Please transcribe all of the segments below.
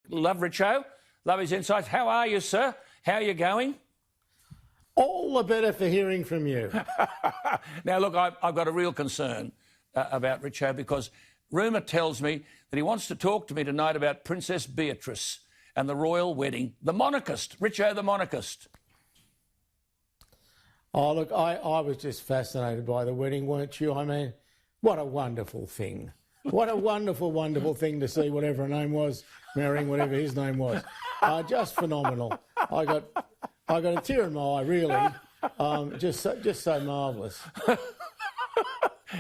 Love Richo. Love his insights. How are you, sir? How are you going? All the better for hearing from you. Now, look, I've got a real concern about Richo because rumour tells me that he wants to talk to me tonight about Princess Beatrice and the royal wedding. The monarchist, Richo the monarchist. Oh, look, I was just fascinated by the wedding, weren't you? I mean, what a wonderful thing. What a wonderful, wonderful thing to see whatever her name was, marrying whatever his name was. Just phenomenal. I got a tear in my eye, really. Just so marvellous.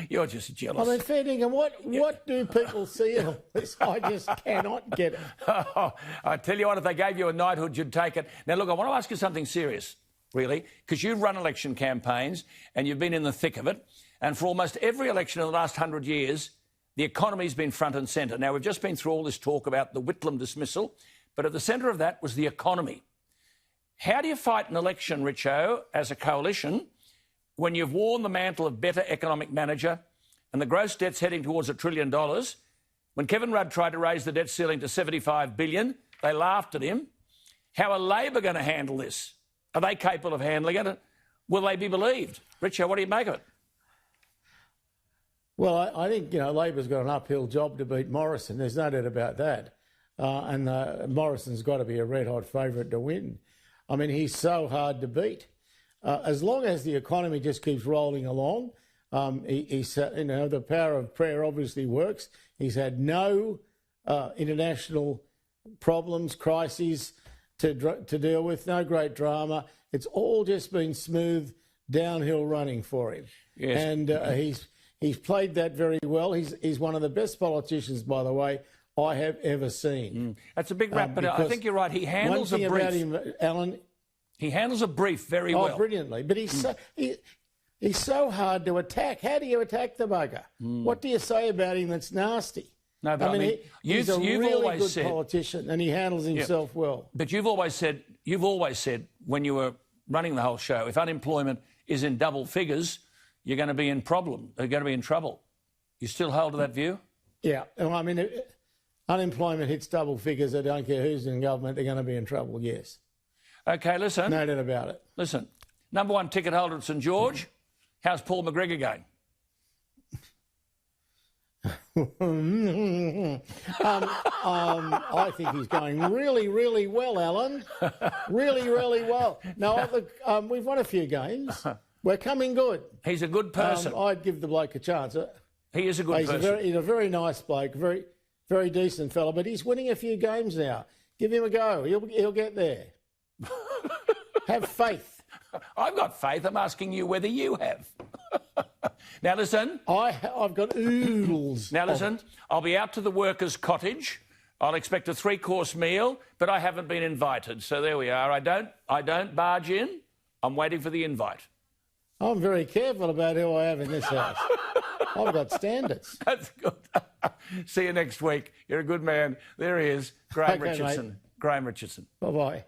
You're just jealous. I mean, fair dinkum, what do people see in all this? I just cannot get it. I tell you what, if they gave you a knighthood, you'd take it. Now, look, I want to ask you something serious, really, because you've run election campaigns and you've been in the thick of it. And for almost every election in the last 100 years, the economy's been front and centre. Now, we've just been through all this talk about the Whitlam dismissal, but at the centre of that was the economy. How do you fight an election, Richo, as a coalition, when you've worn the mantle of better economic manager and the gross debt's heading towards $1 trillion? When Kevin Rudd tried to raise the debt ceiling to $75 billion, they laughed at him. How are Labor going to handle this? Are they capable of handling it? Will they be believed? Richo, what do you make of it? Well, I think, Labor's got an uphill job to beat Morrison. There's no doubt about that. And Morrison's got to be a red-hot favourite to win. I mean, he's so hard to beat. As long as the economy just keeps rolling along, the power of prayer obviously works. He's had no international problems, crises to deal with, no great drama. It's all just been smooth downhill running for him. Yes. And he's played that very well. He's one of the best politicians, by the way, I have ever seen. That's a big rap, but I think you're right. He handles a brief. One thing about him, Alan... He handles a brief very well. Oh, brilliantly. But he's so hard to attack. How do you attack the bugger? What do you say about him that's nasty? No, but I mean he's a really good politician and he handles himself well. But you've always said when you were running the whole show, if unemployment is in double figures, you're going to be in trouble. You still hold to that view? Yeah. I mean, if unemployment hits double figures, I don't care who's in government, they're going to be in trouble, yes. OK, listen. No doubt about it. Listen, number one ticket holder at St George, how's Paul McGregor going? I think he's going really, really well, Alan. Really, really well. No, we've won a few games. We're coming good. He's a good person. I'd give the bloke a chance. He is a good person. He's a very nice bloke, very, very decent fella, but he's winning a few games now. Give him a go. He'll get there. Have faith. I've got faith. I'm asking you whether you have. Now, listen. I've got oodles. Now, listen. I'll be out to the workers' cottage. I'll expect a 3-course meal, but I haven't been invited. So there we are. I don't barge in. I'm waiting for the invite. I'm very careful about who I have in this house. I've got standards. That's good. See you next week. You're a good man. There he is, Graham Richardson. Mate. Graham Richardson. Bye-bye.